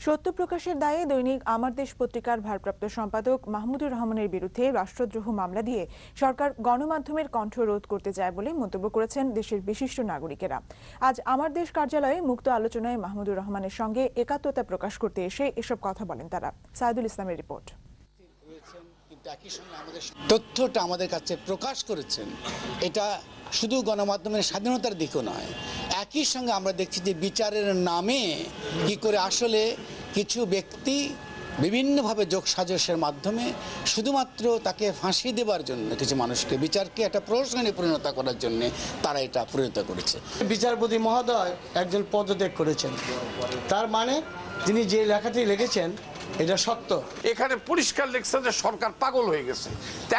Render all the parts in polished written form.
সত্য প্রকাশের দায়ে দৈনিক আমার দেশ পত্রিকার ভারপ্রাপ্ত সম্পাদক মাহমুদুর রহমানের বিরুদ্ধে রাষ্ট্রদ্রোহ মামলা দিয়ে সরকার গণমাধ্যমের কণ্ঠ রোধ করতে চায় বলে মন্তব্য করেছেন দেশের বিশিষ্ট নাগরিকেরা। আজ আমার দেশ কার্যালয়ে মুক্ত আলোচনায় মাহমুদুর রহমানের সঙ্গে একাত্মতা প্রকাশ করতে এসে এসব কথা বলেন তারা। সাইদুল ইসলামের রিপোর্ট। তথ্যটা আমাদের কাছে প্রকাশ করেছেন, এটা শুধু গণমাধ্যমের স্বাধীনতার দিকও নয়, একই সঙ্গে আমরা দেখছি যে বিচারের নামে কি করে আসলে কিছু ব্যক্তি বিভিন্নভাবে যোগসাজশের মাধ্যমে শুধুমাত্র তাকে ফাঁসি দেবার জন্য কিছু মানুষকে বিচারকে একটা প্রহসনে পরিণত করার জন্য তারা এটা পরিণত করেছে। বিচারপতি মহোদয় একজন পদত্যাগ করেছেন, তার মানে তিনি যে লেখাটি লিখেছেন এটা সত্য। এখানে পরিষ্কার লিখছে যে সরকার পাগল হয়ে গেছে।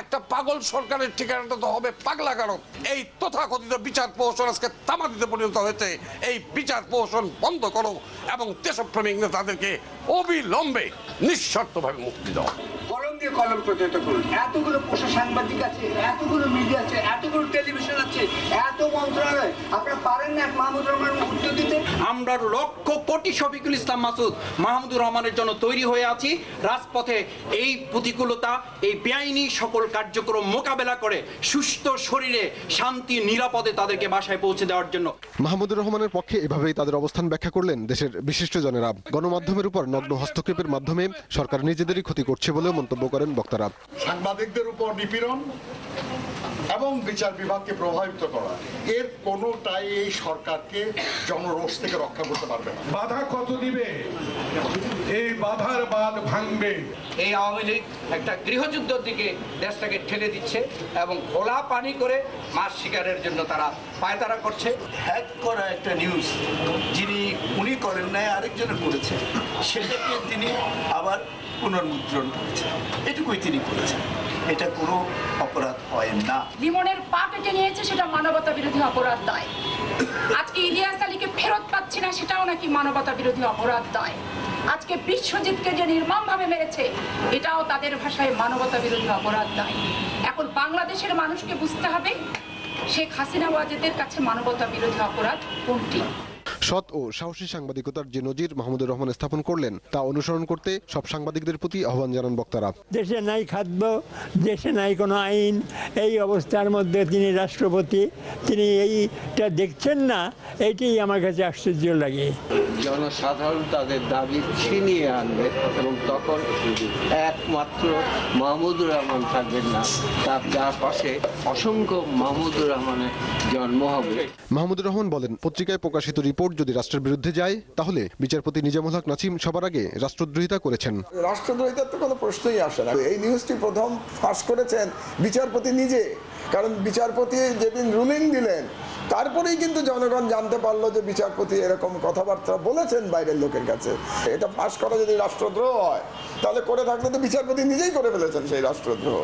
একটা পাগল সরকারের ঠিকানাটা তো হবে পাগলা কারণ। এই তথাকথিত বিচার প্রহসন আজকে তামাদিতে পরিণত হয়েছে। এই বিচার প্রহসন বন্ধ করো এবং দেশপ্রেমিক নেতাদেরকে অবিলম্বে নিঃশর্তভাবে মুক্তি দাও। কলম দিয়ে কলম প্রচারিত করুন। এতগুলো পোষা সাংবাদিক আছে, এতগুলো মিডিয়া আছে, এতগুলো টেলিভিশন আছে, এত মন্ত্রণালয়, আপনারা পারেন না মাহমুদুর রহমানের উত্তর দিতে? আমরা লক্ষ কোটি শফিকুল ইসলাম মাসুদ মাহমুদুর রহমানের জন্য তৈরি হয়ে আছি রাজপথে। এই প্রতিকূলতা, এই বেআইনি সকল কার্যক্রম মোকাবেলা করে সুস্থ শরীরে শান্তি নিরাপদে তাদেরকে বাসায় পৌঁছে দেওয়ার জন্য। মাহমুদুর রহমানের পক্ষে এভাবেই তাদের অবস্থান ব্যাখ্যা করলেন দেশের বিশিষ্টজনেরা। গণমাধ্যমের উপর নগ্ন হস্তক্ষেপের মাধ্যমে সরকার নিজেদেরই ক্ষতি করছে বলেও মন্তব্য করেন বক্তারা। সাংবাদিকদের উপর নিপীড়ন এবং বিচার বিভাগকে প্রভাবিত করা, এর কোনোটাই এই সরকারকে জনরোষ থেকে রক্ষা করতে পারবে না। বাধা কত দিবে? এই বাধার বাঁধ ভাঙবে। এই আওয়ামী লীগ একটা গৃহযুদ্ধের দিকে দেশটাকে ঠেলে দিচ্ছে এবং খোলা পানি করে মাছ শিকারের জন্য তারা পায়তারা করছে। হ্যাক করা একটা নিউজ যিনি উনি করেন নাই, আরেকজনে করেছে, সেটাকে তিনি আবার পুনর্মুদ্রণ করেছেন, এটুকুই তিনি করেছেন। এটা কোনো অপরাধ হয় না। লিমনের পা কেটে নিয়েছে, সেটা মানবতা বিরোধী অপরাধ দায়। আজকে ইলিয়াস আলীকে ফেরত পাচ্ছে না, সেটাও নাকি মানবতা বিরোধী অপরাধ দায়। আজকে বিশ্বজিৎকে যে নির্মমভাবে মেরেছে, এটাও তাদের ভাষায় মানবতা বিরোধী অপরাধ দায়। এখন বাংলাদেশের মানুষকে বুঝতে হবে শেখ হাসিনা ওয়াজেদের কাছে মানবতা বিরোধী অপরাধ কোনটি। সৎ ও সাহসী সাংবাদিকতার যে নজির মাহমুদুর রহমান স্থাপন করলেন তা অনুসরণ করতে সব সাংবাদিকদের প্রতি আহ্বান জানান বক্তারা। দেশে নাই খাদ্য, দেশে নাই কোনো আইন, এই অবস্থার মধ্যে তিনি রাষ্ট্রপতি, তিনি এইটা দেখছেন না, এইটাই আমার কাছে আশ্চর্য লাগে। জনসাধারণ তাদের দাবি ছিনিয়ে আনবে এবং তখন একমাত্র মাহমুদুর রহমান থাকবেন না, তার চারপাশে অসংখ্য মাহমুদুর রহমানের জন্ম হবে। মাহমুদুর রহমান বলেন, পত্রিকায় প্রকাশিত রিপোর্ট যদি রাষ্ট্রের বিরুদ্ধে যায় তাহলে বিচারপতি নিজামুল হক নাসিম সবার আগে রাষ্ট্রদ্রোহিতা করেছেন। রাষ্ট্রদ্রোহিতার তো কোনো প্রশ্নই আসে না। এই নিউজটি প্রথম ফাঁস করেছেন বিচারপতি নিজে, কারণ বিচারপতি যেদিন রুলিং দিলেন তারপরেই কিন্তু জনগণ জানতে পারলো যে বিচারপতি এরকম কথাবার্তা বলেছেন বাইরের লোকের কাছে। এটা ফাঁস করা যদি রাষ্ট্রদ্রোহ হয় তাহলে করে থাকলে তো বিচারপতি নিজেই করে ফেলেছেন সেই রাষ্ট্রদ্রোহ।